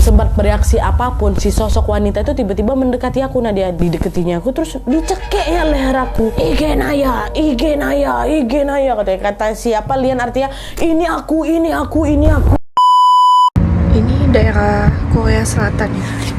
sempat bereaksi apapun, si sosok wanita itu tiba-tiba mendekati aku. Nah dia dideketinya aku, terus dicekek ya leher aku. Ige Naya, katanya. Kata siapa Lian, artinya ini aku. Ini daerah Korea Selatan ya.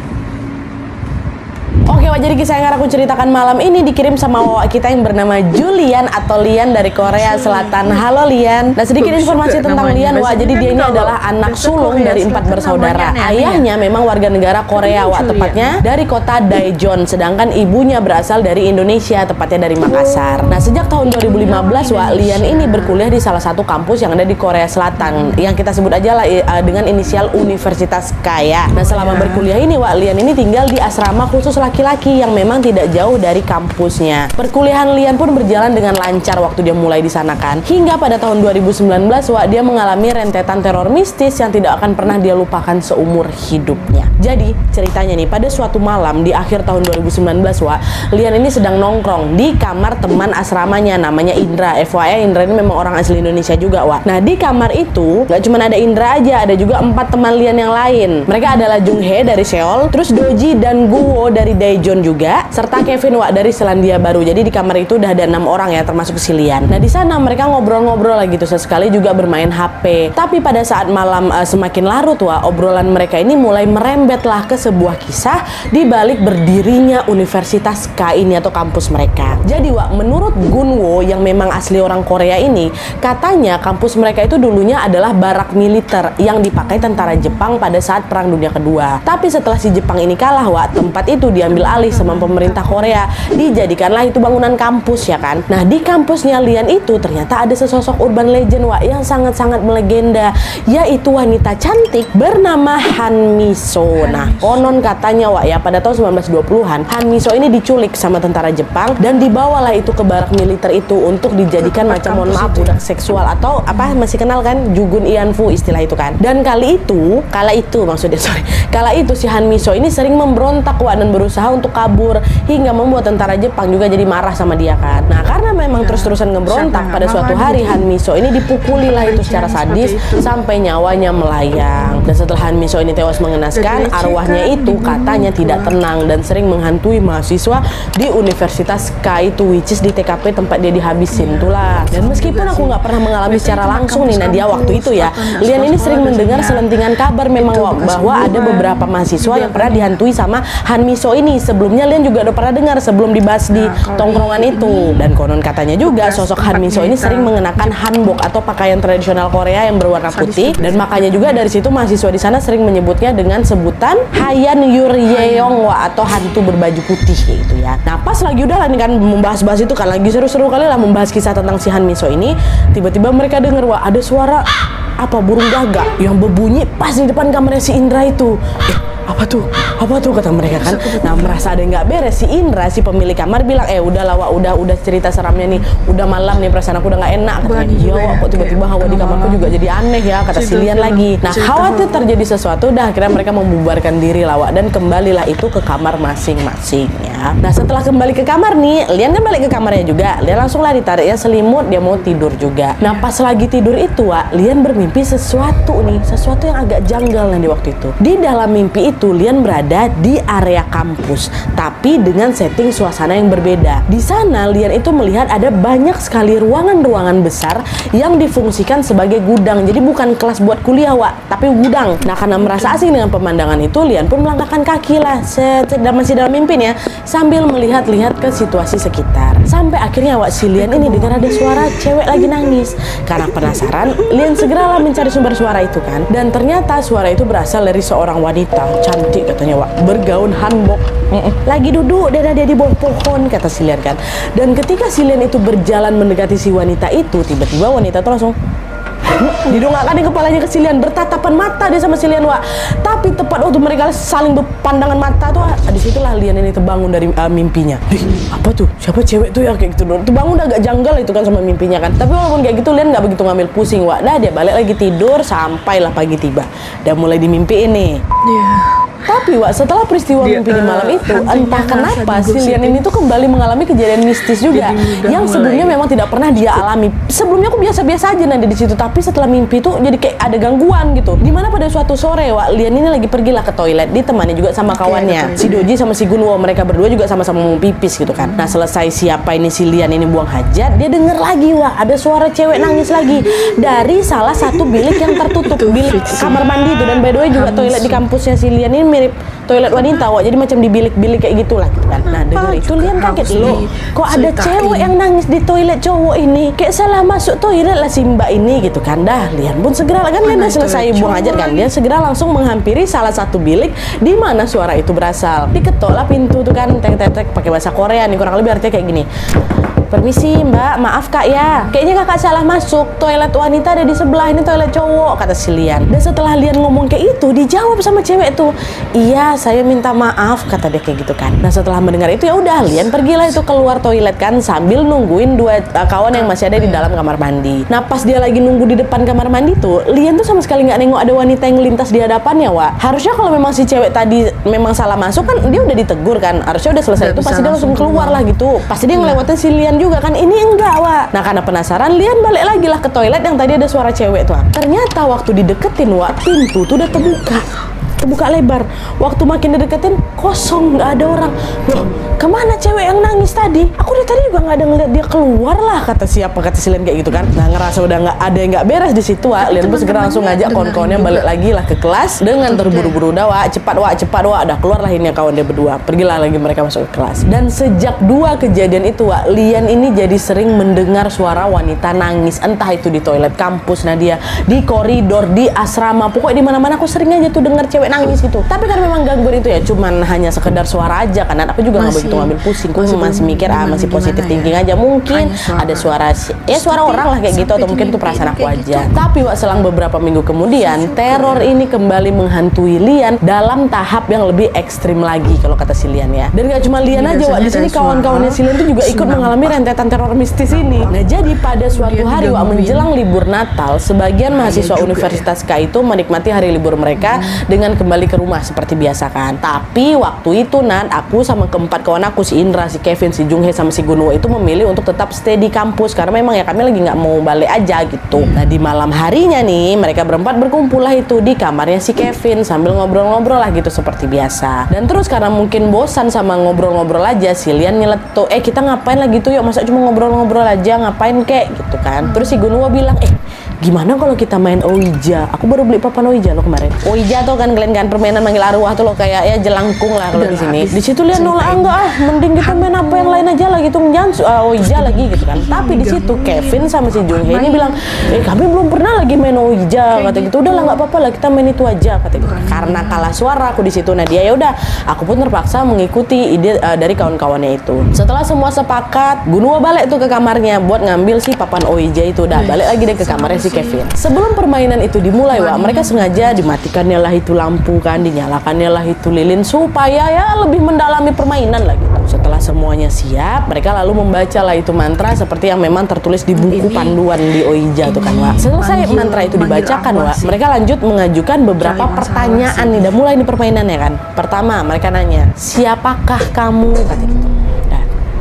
Oke Wak, jadi kisah yang aku ceritakan malam ini dikirim sama Wak kita yang bernama Julian atau Lian dari Korea Selatan. Halo Lian. Nah sedikit informasi tentang Lian Wak, jadi dia ini adalah anak sulung dari 4 bersaudara. Ayahnya memang warga negara Korea Wak, tepatnya dari kota Daejeon. Sedangkan ibunya berasal dari Indonesia, tepatnya dari Makassar. Nah sejak tahun 2015 Wak, Lian ini berkuliah di salah satu kampus yang ada di Korea Selatan, yang kita sebut aja lah dengan inisial Universitas Kaya. Nah selama berkuliah ini Wak, Lian ini tinggal di asrama khusus laki-laki yang memang tidak jauh dari kampusnya. Perkuliahan Lian pun berjalan dengan lancar waktu dia mulai di sana kan. Hingga pada tahun 2019 Wak, dia mengalami rentetan teror mistis yang tidak akan pernah dia lupakan seumur hidupnya. Jadi ceritanya nih, pada suatu malam di akhir tahun 2019 Wak, Lian ini sedang nongkrong di kamar teman asramanya, namanya Indra. FYI Indra ini memang orang asli Indonesia juga Wak. Nah di kamar itu gak cuma ada Indra aja, ada juga 4 teman Lian yang lain. Mereka adalah Junghae dari Seoul, terus Doji dan Guwo dari Daejeon juga, serta Kevin Wak dari Selandia Baru. Jadi di kamar itu udah ada 6 orang ya, termasuk si Lian. Nah di sana mereka ngobrol-ngobrol lagi tuh, sesekali juga bermain HP. Tapi pada saat malam semakin larut Wak, obrolan mereka ini mulai merembetlah ke sebuah kisah di balik berdirinya Universitas K ini atau kampus mereka. Jadi Wak, menurut Gunwo yang memang asli orang Korea ini, katanya kampus mereka itu dulunya adalah barak militer yang dipakai tentara Jepang pada saat Perang Dunia Kedua. Tapi setelah si Jepang ini kalah Wak, tempat itu diambil alih sama pemerintah Korea, dijadikanlah itu bangunan kampus ya kan. Nah di kampusnya Lian itu ternyata ada sesosok urban legend Wak yang sangat-sangat melegenda, yaitu wanita cantik bernama Han Miso. Nah konon katanya Wak ya, pada tahun 1920-an Han Miso ini diculik sama tentara Jepang dan dibawalah itu ke barak militer itu untuk dijadikan macam, mohon maaf, budak seksual atau apa, masih kenal kan Jugun Ianfu istilah itu kan. Dan kala itu si Han Miso ini sering memberontak Wak dan berusaha untuk kabur, hingga membuat tentara Jepang juga jadi marah sama dia kan. Nah karena memang terus-terusan ngeberontak, pada suatu hari Han Miso ini dipukulilah itu secara sadis sampai nyawanya melayang. Dan setelah Han Miso ini tewas mengenaskan, arwahnya itu katanya tidak tenang dan sering menghantui mahasiswa di Universitas K itu, which is di TKP tempat dia dihabisin itulah. Dan meskipun aku nggak pernah mengalami secara langsung nih Nadia waktu itu ya, Lian ini sering mendengar selentingan kabar memang Wak, bahwa ada beberapa mahasiswa yang pernah dihantui sama Han Miso ini. Sebelumnya Lian juga udah pernah dengar sebelum dibahas di tongkrongan itu. Dan konon katanya juga sosok Han Miso ini sering mengenakan hanbok atau pakaian tradisional Korea yang berwarna putih, dan makanya juga dari situ mahasiswa di sana sering menyebutnya dengan sebutan Hayan Yuryeong Wak, atau hantu berbaju putih gitu ya. Nah pas lagi udah lah nih kan membahas-bahas itu kan, lagi seru-seru kali lah membahas kisah tentang si Han Miso ini, tiba-tiba mereka denger Wak ada suara apa, burung gagak yang berbunyi pas di depan kamarnya si Indra itu. Apa tuh kata mereka kan. Nah merasa ada yang nggak beres, si Indra, si pemilik kamar bilang, udahlah Wak, udah cerita seramnya nih, udah malam nih, perasaan aku udah nggak enak. Katanya, iya Wak, kok tiba-tiba hawa di kamarku juga jadi aneh ya, kata si Lian lagi. Nah khawatir terjadi sesuatu, dah akhirnya mereka membubarkan diri lah Wak, dan kembalilah itu ke kamar masing-masing ya. Nah setelah kembali ke kamar nih, Lian kan balik ke kamarnya juga. Lian langsung lah ditarik ya selimut, dia mau tidur juga. Nah pas lagi tidur itu Wak, Lian bermimpi sesuatu yang agak janggal nih waktu itu. Di dalam mimpi itu Lian berada di area kampus, tapi dengan setting suasana yang berbeda. Di sana Lian itu melihat ada banyak sekali ruangan-ruangan besar yang difungsikan sebagai gudang. Jadi bukan kelas buat kuliah Wak, tapi gudang. Nah karena merasa asing dengan pemandangan itu, Lian pun melangkahkan kaki lah, masih dalam mimpinya, sambil melihat-lihat ke situasi sekitar. Sampai akhirnya Wak, si Lian ini dengar ada suara cewek lagi nangis. Karena penasaran, Lian segeralah mencari sumber suara itu kan. Dan ternyata suara itu berasal dari seorang wanita cantik katanya Wak, bergaun hanbok, lagi duduk dia di bawah pohon, kata si Lian kan. Dan ketika si Lian itu berjalan mendekati si wanita itu, tiba-tiba wanita itu langsung didongakkan di kepalanya ke si Lian, bertatapan mata dia sama si Lian Wak. Tapi tepat waktu mereka saling berpandangan mata tuh, disitulah Lian ini terbangun dari mimpinya. Apa tuh, siapa cewek tuh ya, kayak gitu dong. Terbangun agak janggal itu kan sama mimpinya kan. Tapi walaupun kayak gitu Lian nggak begitu ngambil pusing Wak. Nah dia balik lagi tidur sampailah pagi tiba, dan mulai dimimpiin nih. Tapi Wak, setelah peristiwa mimpi di malam itu, entah kenapa si Lian ini tuh kembali mengalami kejadian mistis juga yang sebelumnya memang tidak pernah dia alami. Sebelumnya aku biasa-biasa aja nanti di situ, tapi setelah mimpi tuh jadi kayak ada gangguan gitu. Dimana pada suatu sore Wak, Lian ini lagi pergilah ke toilet, ditemani juga sama kawannya, si Doji sama si Gunwo. Mereka berdua juga sama-sama mau pipis gitu kan. Nah selesai siapa ini si Lian ini buang hajat, dia denger lagi Wak, ada suara cewek nangis lagi dari salah satu bilik yang tertutup, bilik kamar mandi itu. Dan by the way juga toilet di kampusnya si Lian ini mirip toilet wanita Wak, jadi macam di bilik-bilik kayak gitulah gitu kan. Nah denger itu Lian kaget, loh kok ada cewek yang nangis di toilet cowok ini, kayak salah masuk toilet lah si mbak ini gitu kan. Dah Lian pun segera kan, Lian udah selesai buang hajat kan, dia segera langsung menghampiri salah satu bilik di mana suara itu berasal. Diketok lah pintu tuh kan, tek-tek pakai bahasa Korea nih, kurang lebih artinya kayak gini. Permisi mbak, maaf kak ya, kayaknya kakak salah masuk, toilet wanita ada di sebelah, ini toilet cowok, kata si Lian. Dan setelah Lian ngomong kayak itu, dijawab sama cewek tuh, iya saya minta maaf, kata dia kayak gitu kan. Nah setelah mendengar itu ya udah Lian pergilah itu keluar toilet kan, sambil nungguin dua kawan yang masih ada di dalam kamar mandi. Nah pas dia lagi nunggu di depan kamar mandi tuh, Lian tuh sama sekali nggak nengok ada wanita yang lintas di hadapannya Wak. Harusnya kalau memang si cewek tadi memang salah masuk kan, dia udah ditegur kan, harusnya udah selesai itu pasti dia langsung keluar lah gitu, pasti dia ngelewatin si Lian juga kan. Ini enggak Wak. Nah karena penasaran, Lian balik lagi lah ke toilet yang tadi ada suara cewek tuh. Ternyata waktu dideketin Wak, pintu tuh udah terbuka lebar. Waktu makin dideketin, kosong, nggak ada orang. Loh, kemana cewek yang nangis tadi? Aku dari tadi juga nggak ada ngeliat dia keluar lah, kata siapa, kata si Lian kayak gitu kan. Nah ngerasa udah nggak ada yang nggak beres di situ Wak, Lian pun segera langsung ngajak kawan-kawannya balik lagi lah ke kelas dengan terburu-buru. Udah Wak, cepat Wak, udah keluar lah ini kawan dia berdua. Pergilah lagi mereka masuk ke kelas. Dan sejak dua kejadian itu Wak, Lian ini jadi sering mendengar suara wanita nangis, entah itu di toilet kampus Nadia, di koridor, di asrama, pokoknya di mana-mana aku sering aja tuh dengar cewek nangis gitu. Tapi kan memang gangguan itu ya cuman hanya sekedar suara aja kan, dan aku juga nggak begitu ngambil pusing. Aku masih mikir masih positif thinking aja, mungkin ada suara suara orang lah kayak gitu, atau mungkin itu perasaan aku aja. Tapi Wak, selang beberapa minggu kemudian teror ini kembali menghantui Lian dalam tahap yang lebih ekstrim lagi kalau kata si Lian ya. Dan gak cuma Lian aja Wak, di sini kawan-kawannya si Lian itu juga ikut mengalami rentetan teror mistis ini. Nah jadi pada suatu hari Wak, menjelang libur Natal, sebagian mahasiswa Universitas K itu menikmati hari libur mereka dengan kembali ke rumah seperti biasa kan. Tapi waktu itu Nat, aku sama keempat kawan aku, si Indra, si Kevin, si Junghae sama si Gunwo itu memilih untuk tetap stay di kampus karena memang ya kami lagi nggak mau balik aja gitu. Nah di malam harinya nih mereka berempat berkumpul lah itu di kamarnya si Kevin sambil ngobrol-ngobrol lah gitu seperti biasa. Dan terus karena mungkin bosan sama ngobrol-ngobrol aja, si Lian nyeletuk, kita ngapain lagi tuh yuk, masa cuma ngobrol-ngobrol aja, ngapain kek gitu kan. Terus si Gunwo bilang, gimana kalau kita main Ouija? Aku baru beli papan Ouija lo kemarin. Ouija tuh kan kalian kan permainan manggil arwah tuh lo, kayak ya jelangkung lah kalau di sini. Di situ Lian nolak, enggak mending kita main apa yang lain aja lah gitu, jangan Ouija lagi gitu kan. Tapi di situ Kevin sama si Junghae ini bilang, kami belum pernah lagi main Ouija, kata gitu. Udahlah nggak apa-apa lah, kita main itu aja, kata gitu. Karena kalah suara aku di situ, nah dia ya udah, aku pun terpaksa mengikuti ide dari kawan-kawannya itu. Setelah semua sepakat, Gunwo balik tuh ke kamarnya buat ngambil si papan Ouija itu. Udah balik lagi deh ke kamarnya si Kevin. Sebelum permainan itu dimulai Wak, mereka sengaja dimatikannya lah itu lampu kan, dinyalakannya lah itu lilin supaya ya lebih mendalami permainan lah gitu. Setelah semuanya siap, mereka lalu membaca lah itu mantra seperti yang memang tertulis di buku panduan di Ouija tuh kan Wak. Selesai mantra itu dibacakan Wak, mereka lanjut mengajukan beberapa pertanyaan nih. Udah mulai nih permainannya kan. Pertama mereka nanya, siapakah kamu? Kata gitu.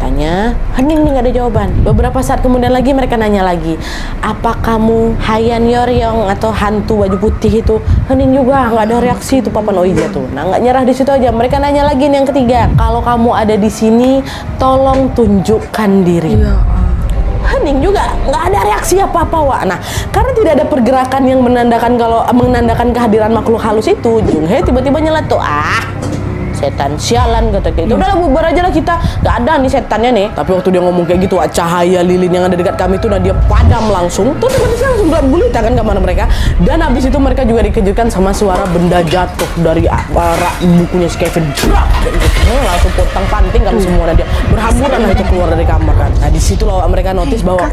Tanya, hening nih gak ada jawaban. Beberapa saat kemudian lagi mereka nanya lagi, apa kamu Hayan Yoryong atau hantu baju putih itu? Hening juga, nggak ada reaksi itu papan Ouija tuh. Nah nggak nyerah di situ aja, mereka nanya lagi nih yang ketiga, kalau kamu ada di sini, tolong tunjukkan diri. Hening juga, nggak ada reaksi apa-apa Wak. Nah karena tidak ada pergerakan yang menandakan kehadiran makhluk halus itu, Junghae tiba-tiba nyeletuk, setan sialan kata gitu. Udahlah bubar aja lah kita, nggak ada nih setannya nih. Tapi waktu dia ngomong kayak gitu, cahaya lilin yang ada dekat kami itu dia padam langsung. Tuh tiba-tiba langsung gelap gulita kan kamar mereka. Dan habis itu mereka juga dikejutkan sama suara benda jatuh dari rak bukunya si Kevin. Langsung potong panting kalau semua, dan dia berhamburan lah itu keluar dari kamar kan. Nah di situ lah mereka notice bahwa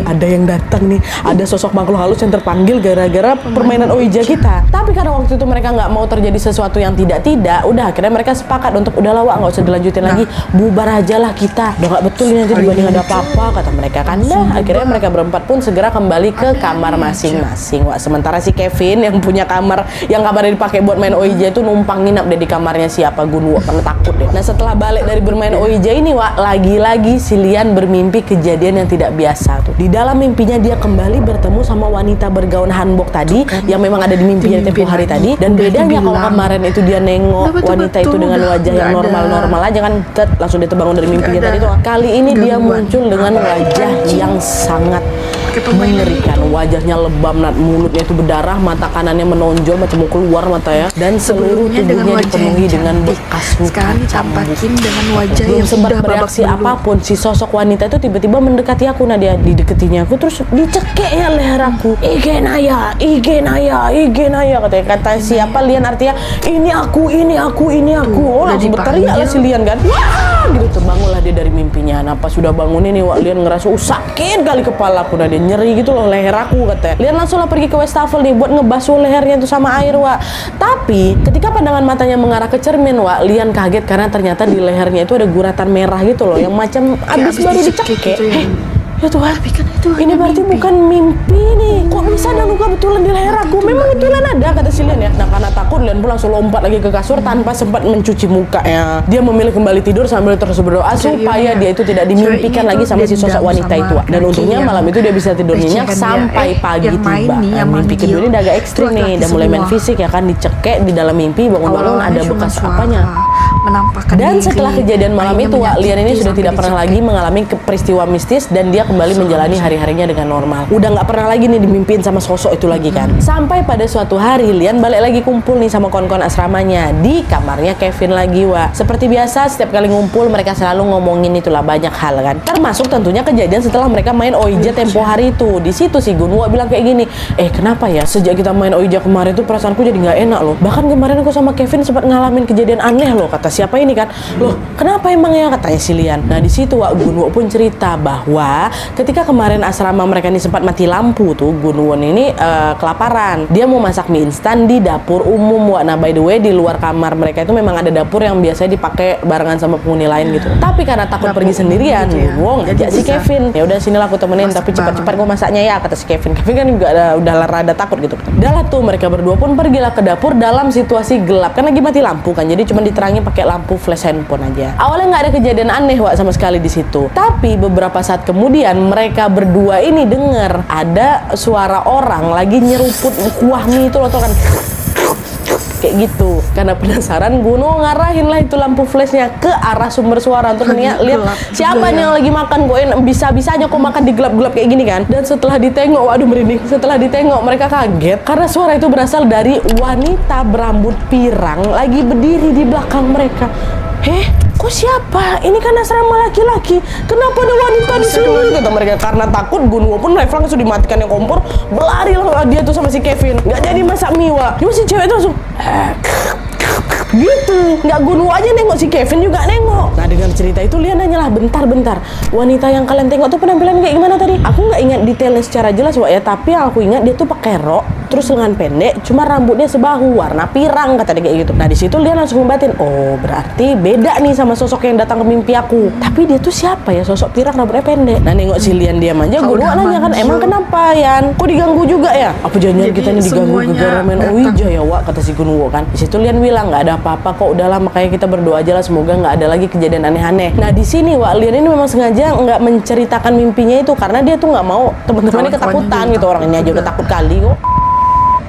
ada yang datang nih, ada sosok makhluk halus yang terpanggil gara-gara permainan Ouija kita. Tapi karena waktu itu mereka nggak mau terjadi sesuatu yang tidak-tidak, udah akhirnya Akhirnya mereka sepakat untuk udahlah Wak, nggak usah dilanjutin lagi, bubar aja lah kita. Udah nggak betul ini nanti dibanding ada apa-apa kata mereka kan. Dah akhirnya mereka berempat pun segera kembali ke kamar masing-masing. Wak, sementara si Kevin yang punya kamar yang kamarnya dipakai buat main OIJ itu numpang nginap deh di kamarnya siapa Gunwo, karena takut deh. Nah setelah balik dari bermain OIJ ini Wak, lagi-lagi si Lian bermimpi kejadian yang tidak biasa tuh. Di dalam mimpinya dia kembali bertemu sama wanita bergaun hanbok tadi yang memang ada di mimpinya tempoh hari tadi. Dan bedanya kalau kemarin itu dia nengok wanita itu dengan wajah yang normal-normal aja kan, langsung dia terbangun dari mimpinya tadi tuh. Kali ini dia muncul dengan wajah yang sangat mengerikan. Wajahnya lebam, mulutnya itu berdarah, mata kanannya menonjol macam mau keluar mata ya, dan seluruh tubuhnya dipenuhi dengan bekas luka cambuk. Dengan wajah Belum yang sempat udah bereaksi babak belur. apapun, si sosok wanita itu tiba-tiba mendekati aku. Nah dia dideketinya aku terus dicekek ya leher aku. Ige Naya kata siapa Lian, artinya ini aku. Oh langsung berteriak lah si Lian kan. Wah gitu, terbangunlah dia dari mimpinya. Nah pas sudah bangun ini Wak, Lian ngerasa sakit kali kepala aku. Nah dia nyeri gitu loh leher aku katanya. Lian langsung lah pergi ke wastafel nih buat ngebasuh lehernya itu sama air Wak. Tapi ketika pandangan matanya mengarah ke cermin Wak, Lian kaget karena ternyata di lehernya itu ada guratan merah gitu loh, yang macam abis baru dicekek gitu ya. Ya Tuhan, Kan itu ini berarti mimpi. bukan mimpi nih. Kok bisa ada luka betulan di leher aku? Memang betulan ada kata si Lian ya. Nah karena takut Lian pun langsung lompat lagi ke kasur tanpa sempat mencuci mukanya. Dia memilih kembali tidur sambil terus berdoa supaya dia itu tidak dimimpikan lagi sama si sosok wanita itu. Dan untungnya malam itu dia bisa tidur nyenyak sampai pagi tiba. Nah, mimpi kedua ini udah agak ekstrim nih, udah mulai main fisik ya kan, dicekek di dalam mimpi, bangun-bangun ada bekas apanya. Dan setelah kejadian malam itu Wak, Lian ini sudah tidak pernah lagi mengalami peristiwa mistis dan dia kembali menjalani hari-harinya dengan normal. Udah nggak pernah lagi nih dimimpiin sama sosok itu lagi kan. Sampai pada suatu hari Lian balik lagi kumpul nih sama kawan-kawan asramanya di kamarnya Kevin lagi Wak. Seperti biasa setiap kali ngumpul mereka selalu ngomongin itulah banyak hal kan. Termasuk tentunya kejadian setelah mereka main OIJ tempo hari itu. Di situ si Gunwo bilang kayak gini, kenapa ya sejak kita main OIJ kemarin tuh perasaanku jadi nggak enak loh. Bahkan kemarin aku sama Kevin sempat ngalamin kejadian aneh loh, kata siapa ini kan. Loh kenapa emang ya, katanya si Lian. Nah di situ Wak, Gunwo pun cerita bahwa ketika kemarin asrama mereka ini sempat mati lampu tuh, Gunwon ini kelaparan. Dia mau masak mie instan di dapur umum Wak. Nah by the way di luar kamar mereka itu memang ada dapur yang biasanya dipakai barengan sama penghuni lain gitu. Tapi karena takut pergi sendirian, Gunwon ngajak si Kevin. Ya udah sinilah aku temenin, tapi cepat-cepat gue masaknya ya, kata si Kevin. Kevin kan juga udah rada takut gitu. Udahlah tuh mereka berdua pun pergilah ke dapur dalam situasi gelap kan, lagi mati lampu kan. Jadi cuma diterangi pakai lampu flash handphone aja. Awalnya nggak ada kejadian aneh Wak sama sekali di situ. Tapi beberapa saat kemudian mereka berdua ini dengar ada suara orang lagi nyeruput kuah mie itu loh kan. Kayak gitu. Karena penasaran, Guno ngarahin lah itu lampu flashnya ke arah sumber suara untuk lihat siapa nih yang lagi makan kok bisa-bisanya kok makan di gelap-gelap kayak gini kan. Dan setelah ditengok, waduh merinding, setelah ditengok mereka kaget karena suara itu berasal dari wanita berambut pirang lagi berdiri di belakang mereka. Kok siapa? Ini kan asrama laki-laki. Kenapa ada wanita di sini? Kata mereka. Karena takut, Gunwo pun live langsung dimatikan yang kompor. Berlari lah dia tuh sama si Kevin. Nggak jadi masak mie Wak. Cuma si cewek itu langsung gitu. Nggak Gunwo aja nengok, si Kevin juga nengok. Nah dengan cerita itu Lian nanyalah, bentar. Wanita yang kalian tengok tuh penampilan kayak gimana tadi? Aku nggak ingat detailnya secara jelas Wak ya. Tapi yang aku ingat dia tuh pakai rok, terus lengan pendek, cuma rambutnya sebahu, warna pirang, kata dia kayak gitu. Nah di situ Lian langsung membatin, oh berarti beda nih sama sosok yang datang ke mimpi aku. Tapi dia tuh siapa ya, sosok pirang rambutnya pendek? Nah nengok si Lian diam aja, gue nanya kan, emang kenapa Yan? Kok diganggu juga ya? Apa jangan kita nih diganggu gara-gara main OIJ ya Wak, kata si Gunwo kan. Di situ Lian bilang nggak ada apa-apa kok, udahlah makanya kita berdoa aja lah semoga nggak ada lagi kejadian aneh-aneh. Nah di sini Wak, Lian ini memang sengaja nggak menceritakan mimpinya itu karena dia tuh nggak mau teman-temannya ketakutan gitu. Orang ini aja udah takut kali kok.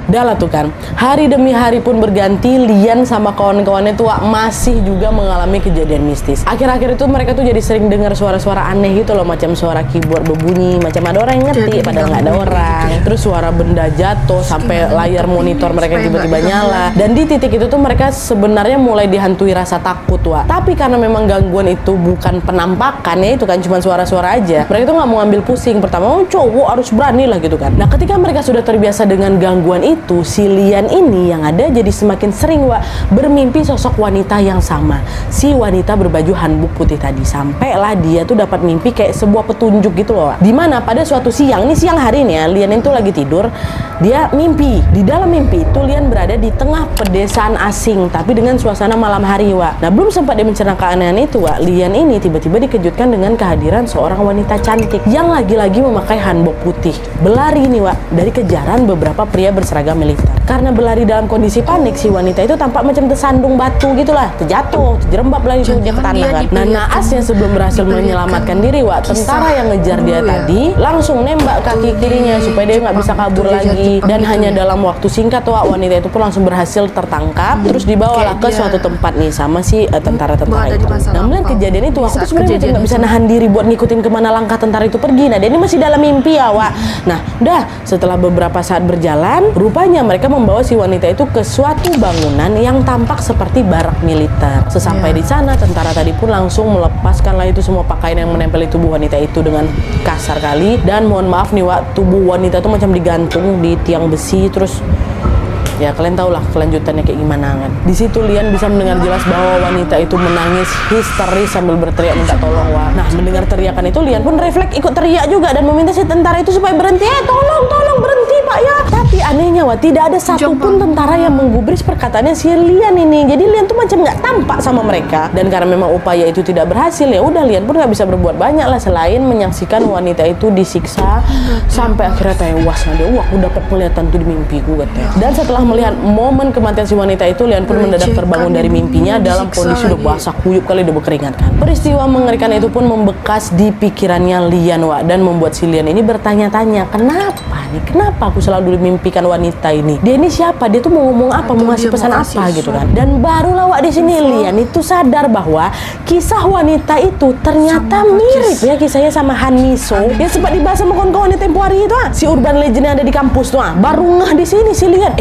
Udah lah tuh kan, hari demi hari pun berganti, Lian sama kawan-kawannya tuh masih juga mengalami kejadian mistis. Akhir-akhir itu mereka tuh jadi sering dengar suara-suara aneh gitu loh, macam suara keyboard berbunyi, macam ada orang yang ngetik padahal nggak ada orang. Terus suara benda jatuh sampai layar monitor mereka tiba-tiba nyala. Dan di titik itu tuh mereka sebenarnya mulai dihantui rasa takut Wak. Tapi karena memang gangguan itu bukan penampakan ya, itu kan cuma suara-suara aja. Mereka tuh nggak mau ngambil pusing. Pertama, cowok harus berani lah gitu kan. Nah ketika mereka sudah terbiasa dengan gangguan itu si Lian ini yang ada jadi semakin sering bermimpi sosok wanita yang sama, si wanita berbaju hanbok putih tadi. Sampailah dia tuh dapat mimpi kayak sebuah petunjuk gitu loh, dimana pada suatu siang, ini siang hari nih ya, Lian itu lagi tidur, dia mimpi. Di dalam mimpi itu Lian berada di tengah pedesaan asing tapi dengan suasana malam hari Nah belum sempat dia mencerna keanehan itu Lian ini tiba-tiba dikejutkan dengan kehadiran seorang wanita cantik yang lagi-lagi memakai hanbok putih, berlari nih dari kejaran beberapa pria berseragam militer. Karena berlari dalam kondisi panik, si wanita itu tampak macam tersandung batu gitulah, terjatuh, terjerembab lagi dia ke tanah kan. Nah naasnya sebelum berhasil menyelamatkan diri tentara yang ngejar dia tadi langsung nembak kaki kirinya supaya dia nggak bisa kabur lagi. Dan hanya dalam waktu singkat wanita itu pun langsung berhasil tertangkap, terus dibawalah ke suatu tempat nih sama si tentara-tentara itu. Nah melihat kejadian itu aku tuh sebenarnya nggak bisa nahan diri buat ngikutin kemana langkah tentara itu pergi. Nah dia ini masih dalam mimpi Nah udah setelah beberapa saat berjalan, rupanya mereka membawa si wanita itu ke suatu bangunan yang tampak seperti barak militer. Sesampai di sana, tentara tadi pun langsung melepaskanlah itu semua pakaian yang menempel di tubuh wanita itu dengan kasar kali. Dan mohon maaf nih tubuh wanita itu macam digantung di tiang besi, terus ya kalian tahulah kelanjutannya kayak gimana kan. Di situ Lian bisa mendengar jelas bahwa wanita itu menangis histeris sambil berteriak minta tolong Nah mendengar teriakan itu Lian pun refleks ikut teriak juga dan meminta si tentara itu supaya berhenti. Tolong berhenti Pak ya. Tapi anehnya tidak ada satupun tentara yang menggubris perkataannya si Lian ini. Jadi Lian tuh macam nggak tampak sama mereka. Dan karena memang upaya itu tidak berhasil, ya udah Lian pun nggak bisa berbuat banyak lah selain menyaksikan wanita itu disiksa sampai akhirnya tewas. Nah dia aku dapat penglihatan tuh di mimpiku katanya. Dan setelah melihat momen kematian si wanita itu, Lian pun mendadak terbangun dari mimpinya dalam kondisi udah basah kuyup kali, udah berkeringat kan. Peristiwa mengerikan itu pun membekas di pikirannya Lian dan membuat si Lian ini bertanya-tanya, kenapa aku selalu dimimpikan wanita ini? Dia ini siapa? Dia tuh mau ngomong apa? Mau ngasih pesan apa gitu kan? Dan barulah di sini Lian itu sadar bahwa kisah wanita itu ternyata mirip ya kisahnya sama Han Miso yang sempat dibahas sama kawan-kawan di tempo hari itu si urban legend yang ada di kampus tuh Baru ngeh di sini si Lian,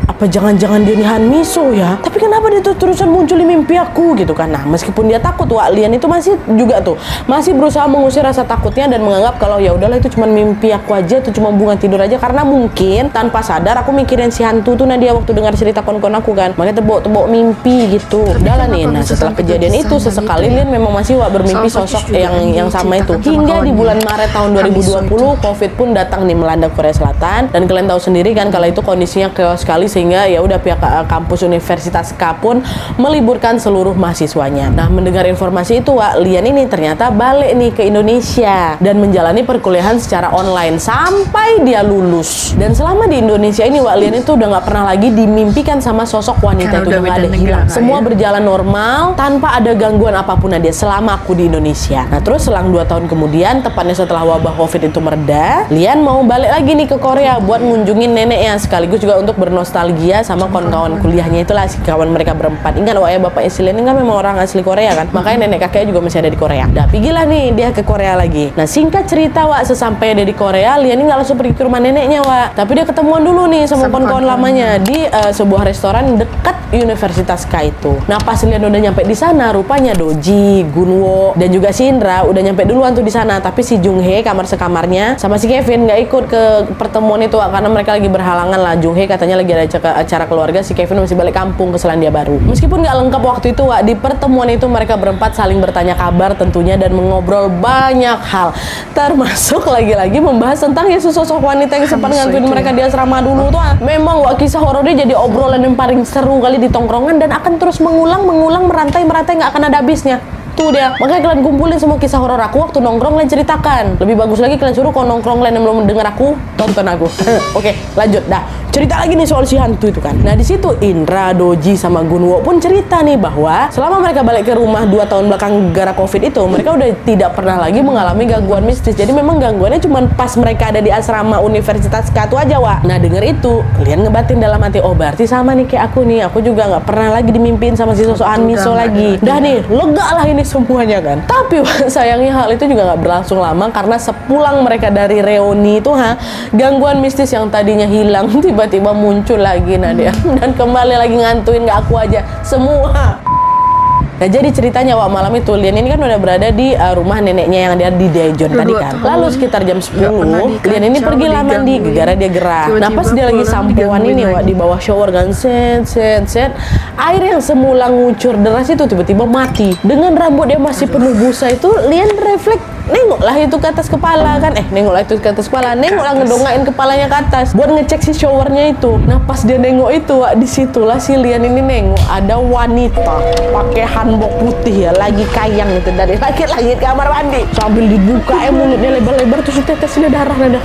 apa jangan-jangan dia ini Han Miso ya? Tapi kenapa dia tuh terusan muncul di mimpi aku gitu kan? Nah meskipun dia takut Lian itu masih berusaha mengusir rasa takutnya dan menganggap kalau ya udahlah itu cuma mimpi aku aja, itu cuma bunga tidur aja, karena mungkin tanpa sadar aku mikirin si hantu tuh dia waktu dengar cerita kon-kon aku kan, makanya tebok mimpi gitu. Udah nih, nah setelah kejadian itu sesekali Lian memang masih bermimpi sosok yang sama itu. Hingga di bulan Maret tahun 2020 Covid pun datang nih melanda Korea Selatan, dan kalian tahu sendiri kan kalau itu kondisinya chaos sekali sehingga ya udah pihak kampus Universitas K pun meliburkan seluruh mahasiswanya. Nah mendengar informasi itu Lian ini ternyata balik nih ke Indonesia dan menjalani perkuliahan secara online sampai dia lulus. Dan selama di Indonesia ini Lian itu udah nggak pernah lagi dimimpikan sama sosok wanita itu, udah nggak ada hilang. Semua berjalan normal tanpa ada gangguan apapun dia selama aku di Indonesia. Nah terus selang 2 tahun kemudian, tepatnya setelah wabah Covid itu mereda, Lian mau balik lagi nih ke Korea buat ngunjungin neneknya, sekaligus juga untuk bernostalgia sama kawan-kawan kuliahnya itulah, si kawan mereka berempat. Ingat ya bapak si Lian kan memang orang asli Korea kan, makanya nenek kakeknya juga masih ada di Korea. Nah pergilah nih dia ke Korea lagi. Nah singkat cerita sesampai dia di Korea, Lian ini nggak langsung pergi ke rumah neneknya tapi dia ketemuan dulu nih sama kawan-kawan lamanya di sebuah restoran dekat Universitas K itu. Nah pas Lian udah nyampe di sana, rupanya Doji, Gunwo dan juga si Indra udah nyampe duluan tuh di sana, tapi si Junghae kamar sekamarnya sama si Kevin nggak ikut ke pertemuan itu karena mereka lagi berhalangan lah. Junghae katanya lagi ada acara keluarga, si Kevin masih balik kampung ke Selandia Baru. Meskipun nggak lengkap waktu itu di pertemuan itu mereka berempat saling bertanya kabar tentunya dan mengobrol banyak hal, termasuk lagi-lagi membahas tentang Yesus, sosok wanita yang sempat ngantuin mereka di asrama dulu tuh. Memang kisah horornya jadi obrolan yang paling seru kali di tongkrongan dan akan terus mengulang merantai nggak akan ada habisnya. Tuh dia, makanya kalian kumpulin semua kisah horor aku waktu nongkrong, kalian ceritakan. Lebih bagus lagi kalian suruh kalau nongkrong kalian yang belum mendengar aku, tonton aku. Oke, lanjut dah. Cerita lagi nih soal si hantu itu kan. Nah di situ Indra, Doji sama Gunwo pun cerita nih bahwa selama mereka balik ke rumah 2 tahun belakang gara Covid itu, mereka udah tidak pernah lagi mengalami gangguan mistis. Jadi memang gangguannya cuma pas mereka ada di asrama Universitas K aja Nah denger itu, Lian ngebatin dalam hati, oh berarti sama nih kayak aku nih. Aku juga nggak pernah lagi dimimpiin sama si sosok Han Miso lagi. Dah nih, lega lah ini semuanya kan. Tapi sayangnya hal itu juga nggak berlangsung lama, karena sepulang mereka dari reuni itu gangguan mistis yang tadinya hilang tiba-tiba muncul lagi Nadia dan kembali lagi ngantuin, nggak aku aja semua. Nah jadi ceritanya Wak, malam itu Lian ini kan udah berada di rumah neneknya yang ada di Daejeon tadi kan. Lalu sekitar jam 10 Lian ini pergi lah mandi gara dia gerah. Nah pas dia lagi sampoan ini Wak, di bawah shower kan, set air yang semula ngucur deras itu tiba-tiba mati. Dengan rambut dia masih penuh busa itu, Lian refleks nengoklah itu ke atas kepala kan, nengoklah ngedongain kepalanya ke atas buat ngecek si showernya itu. Nah pas dia nengok itu Wak, disitulah si Lian ini nengok ada wanita pakai hanbok putih ya, lagi kayang gitu dari langit-langit kamar mandi sambil dibuka mulutnya lebar-lebar terus tetesnya darah nada.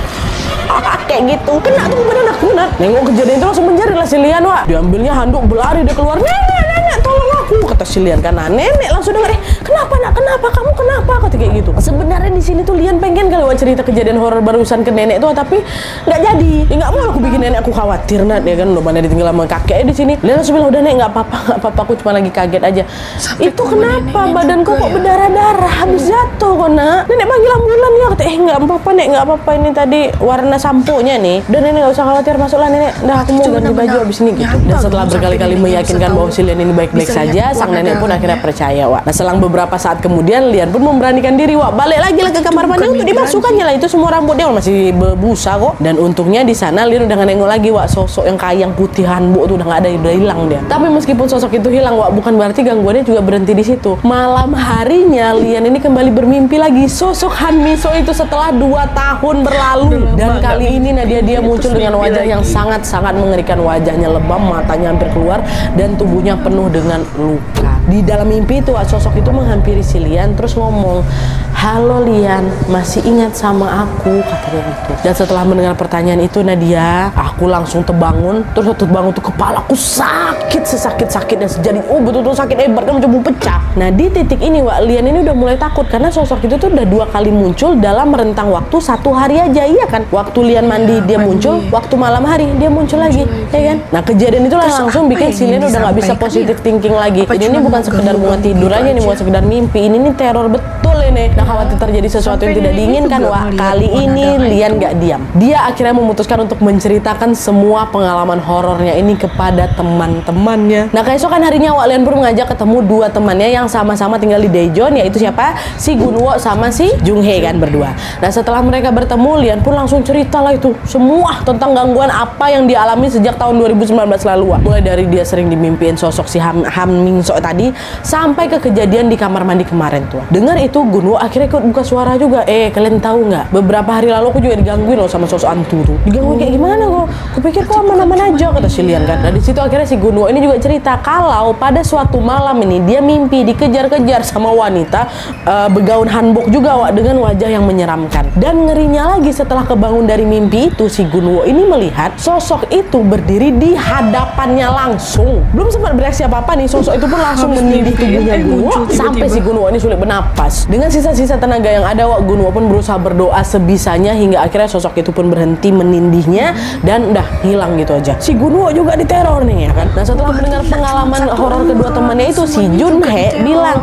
Kayak gitu, kena tuh badan aku. Nengok kejadian itu langsung menjerit lah si Lian Wak. Diambilnya handuk, berlari dia keluar, nenek tolong aku, kata si Lian kan. Nah, nenek langsung denger, kenapa nak, kenapa kamu, kenapa, kata kayak gitu. Sebenarnya di sini tuh Lian pengen kali Wak cerita kejadian horor barusan ke nenek tuh, tapi nggak jadi. Ya nggak mau aku bikin nenek aku khawatir Nat, ya kan, udah mana ditinggal sama kakek di sini. Lian langsung bilang, udah nek nggak apa-apa, aku cuma lagi kaget aja. Sampai itu kenapa badanku kok berdarah-darah, habis jatuh kok Nak. Nenek panggil ambulan ya, kata nggak apa-apa nek, nggak apa-apa, ini tadi warna sampo-nya nih. Dan nenek nggak usah khawatir, masuklah nenek. Dah aku mau ganti baju abis ini gitu. Dan setelah berkali-kali meyakinkan bahwa si Lian ini baik-baik saja, sang nenek pun akhirnya percaya Wak. Nah selang beberapa saat kemudian Lian pun memberanikan diri Wak, balik lagi lah ke kamar mandi untuk dimasukkannya lah itu semua rambutnya masih berbusa kok. Dan untungnya di sana Lian udah nggak nengok lagi Wak, sosok yang kayang putih hanbok tuh udah nggak ada, udah hilang dia. Tapi meskipun sosok itu hilang Wak, bukan berarti gangguannya juga berhenti di situ. Malam harinya Lian ini kembali bermimpi lagi sosok Han Miso itu setelah 2 tahun berlalu. Dan kali ini dia muncul dengan wajah yang sangat-sangat mengerikan. Wajahnya lebam, matanya hampir keluar, dan tubuhnya penuh dengan luka. Di dalam mimpi itu sosok itu menghampiri si Lian terus ngomong, halo Lian, masih ingat sama aku, katanya gitu. Dan setelah mendengar pertanyaan itu Nadia, aku langsung terbangun. Terus waktu bangun tuh kepalaku sakit, sesakit-sakitnya sejadi, betul-betul sakit hebat kan, mencoba pecah. Nah di titik ini Wak, Lian ini udah mulai takut karena sosok itu tuh udah 2 kali muncul dalam rentang waktu 1 hari aja, iya kan? Waktu Lian mandi dia muncul, waktu malam hari dia muncul lagi, ya kan? Nah kejadian itu langsung bikin si Lian udah nggak bisa positive thinking lagi. Ini bukan sekedar bunga tidur aja nih, bukan sekedar mimpi, ini teror betul ini. Nah khawatir terjadi sesuatu yang tidak diinginkan Wak, kali ini Lian nggak diam. Dia akhirnya memutuskan untuk menceritakan semua pengalaman horornya ini kepada teman-temannya. Nah keesokan harinya Wak, Lian pun mengajak ketemu 2 temannya yang sama-sama tinggal di Daejeon, yaitu siapa? Si Gunwo sama si Junghae kan, berdua. Nah setelah mereka bertemu, Lian pun langsung cerita lah itu semua tentang gangguan apa yang dialami sejak tahun 2019 lalu Wak. Mulai dari dia sering dimimpiin sosok si Han Miso tadi sampai ke kejadian di kamar mandi kemarin tuh. Dengar itu Gunwo akhirnya ikut buka suara juga. Kalian tahu nggak? Beberapa hari lalu aku juga digangguin loh sama sosok hantu tuh. Digangguin kayak gimana kok? Kupikir kok aman-aman aja, kata si Lian kan. Nah di situ akhirnya si Gunwo ini juga cerita kalau pada suatu malam ini dia mimpi dikejar-kejar sama wanita bergaun hanbok juga Wak, dengan wajah yang menyeramkan. Dan ngerinya lagi setelah kebangun dari mimpi itu, si Gunwo ini melihat sosok itu berdiri di hadapannya langsung. Belum sempat bereaksi apa-apa nih, sosok itu pun langsung menindih tubuhnya Gunwo sampai si Gunwo ini sulit bernapas. Dengan sisa-sisa tenaga yang ada Wak, Gunwo pun berusaha berdoa sebisanya hingga akhirnya sosok itu pun berhenti menindihnya dan udah hilang gitu aja. Si Gunwo juga diteror nih ya kan. Nah setelah mendengar pengalaman horor kedua temannya itu, si Junhae bilang,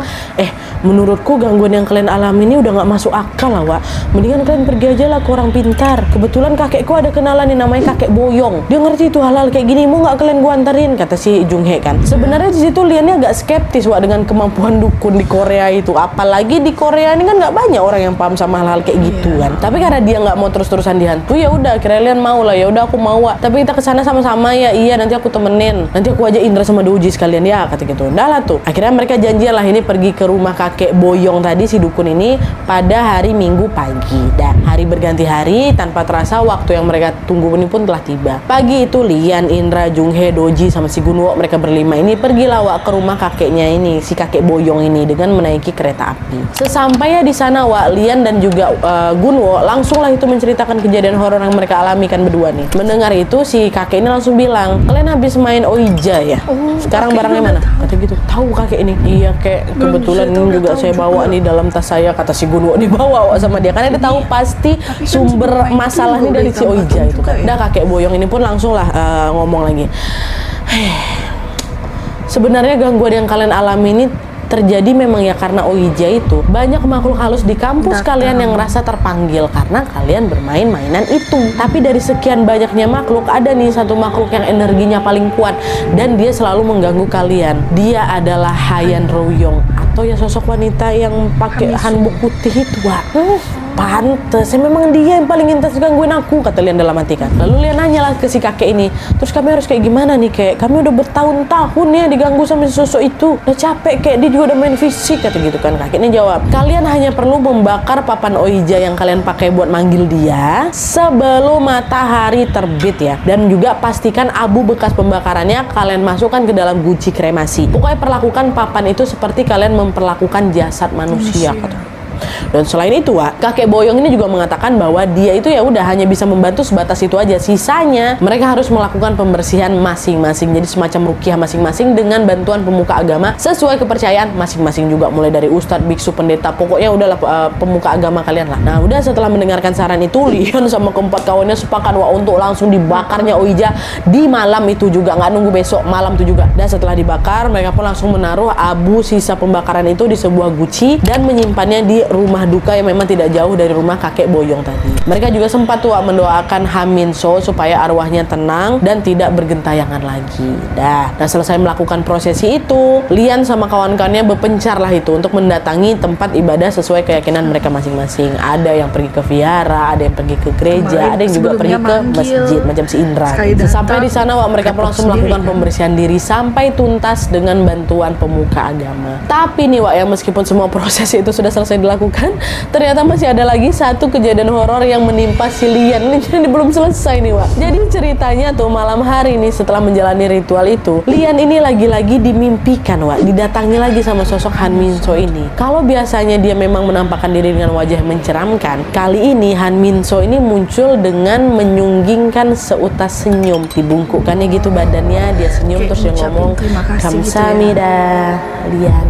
menurutku gangguan yang kalian alami ini udah nggak masuk akal lah Wak. Mendingan kalian pergi aja lah ke orang pintar. Kebetulan kakekku ada kenalan nih namanya kakek Boyong. Dia ngerti tuh hal-hal kayak gini, mau nggak kalian gua anterin, kata si Junghae kan. Sebenarnya di situ Liannya agak skeptis Wak dengan kemampuan dukun di Korea itu. Apalagi di Korea ini kan nggak banyak orang yang paham sama hal-hal kayak gitu kan. Tapi karena dia nggak mau terus-terusan dihantui, ya udah akhirnya Lian mau lah. Ya udah aku mau Wak. Tapi kita kesana sama-sama ya. Iya nanti aku temenin. Nanti aku aja Indra sama Doji sekalian ya, kata gitu. Udah lah tuh. Akhirnya mereka janjian lah ini pergi ke rumah kakek Boyong tadi, si dukun ini, pada hari Minggu pagi. Dan hari berganti hari, tanpa terasa waktu yang mereka tunggu ini pun telah tiba. Pagi itu Lian, Indra, Junghae, Doji sama si Gunwo, mereka berlima ini pergilah Wak ke rumah kakeknya ini, si kakek Boyong ini, dengan menaiki kereta api. Sesampainya di sana Wak, Lian dan juga Gunwo langsunglah itu menceritakan kejadian horor yang mereka alami kan berdua nih. Mendengar itu si kakek ini langsung bilang, kalian habis main Ouija ya? Sekarang barangnya mana? Kata gitu. Tahu kakek ini? Iya kek, kebetulan ini juga saya bawa nih dalam tas saya, kata si Gunwo. Dibawa Wak sama dia karena dia tahu pasti sumber masalah ini dari si Ouija itu kan. Nah kakek Boyong ini pun langsung lah ngomong lagi, sebenarnya gangguan yang kalian alami ini terjadi memang ya karena Ouija itu banyak makhluk halus di kampus Datang. kalian yang ngerasa terpanggil karena kalian bermain mainan itu. Tapi dari sekian banyaknya makhluk, ada nih satu makhluk yang energinya paling kuat dan dia selalu mengganggu kalian. Dia adalah Hayan Royong, atau ya sosok wanita yang pakai hanbok putih itu, Wak. Pantes, memang dia yang paling intens gangguin aku, kata Lian dalam hati kan. Lalu Lian nanya lah ke si kakek ini, terus kami harus kayak gimana nih kek? Kami udah bertahun-tahun ya diganggu sama si sosok itu, udah capek kek, dia juga udah main fisik, kata gitu kan. Kakeknya jawab, kalian hanya perlu membakar papan Ouija yang kalian pakai buat manggil dia sebelum matahari terbit ya. Dan juga pastikan abu bekas pembakarannya kalian masukkan ke dalam guci kremasi. Pokoknya perlakukan papan itu seperti kalian memperlakukan jasad manusia. Kata. Dan selain itu, Wak, kakek Boyong ini juga mengatakan bahwa dia itu ya udah hanya bisa membantu sebatas itu aja. Sisanya mereka harus melakukan pembersihan masing-masing. Jadi semacam rukiah masing-masing dengan bantuan pemuka agama sesuai kepercayaan masing-masing juga, mulai dari ustadz, biksu, pendeta, pokoknya udahlah pemuka agama kalian lah. Nah, udah setelah mendengarkan saran itu, Lian sama keempat kawannya sepakat, Wak, untuk langsung dibakarnya Ouija di malam itu juga, nggak nunggu besok, malam itu juga. Dan setelah dibakar, mereka pun langsung menaruh abu sisa pembakaran itu di sebuah guci dan menyimpannya di rumah duka yang memang tidak jauh dari rumah kakek Boyong tadi. Mereka juga sempat tuh mendoakan Haminso supaya arwahnya tenang dan tidak bergentayangan lagi. Nah, selesai melakukan prosesi itu, Lian sama kawan-kawannya berpencar lah itu untuk mendatangi tempat ibadah sesuai keyakinan mereka masing-masing. Ada yang pergi ke vihara, ada yang pergi ke gereja, ada yang juga pergi ke masjid macam si Indra. Sampai di sana, Wak, mereka pun langsung melakukan pembersihan diri sampai tuntas dengan bantuan pemuka agama. Tapi nih, Wak, ya meskipun semua proses itu sudah selesai dilakukan, ternyata masih ada lagi satu kejadian horor yang menimpa si Lian. Ini belum selesai nih, Wak. Jadi ceritanya tuh malam hari nih setelah menjalani ritual itu, Lian ini lagi-lagi dimimpikan, Wak, didatangi lagi sama sosok Han Minso ini. Kalau biasanya dia memang menampakkan diri dengan wajah yang menceramkan, kali ini Han Minso ini muncul dengan menyunggingkan seutas senyum. Dibungkukkannya gitu badannya, dia senyum terus dia ngomong, "Kamsahamnida, Lian."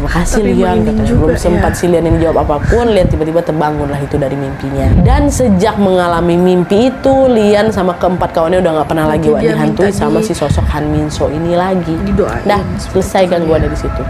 Terima kasih Lian, katanya. Belum sempat si Lian ini jawab apapun, Lian tiba-tiba terbangunlah itu dari mimpinya. Dan sejak mengalami mimpi itu, Lian sama keempat kawannya udah nggak pernah lagi, Wak, dihantui sama si sosok Han Minso ini lagi. Dah, selesai kan gua dari situ.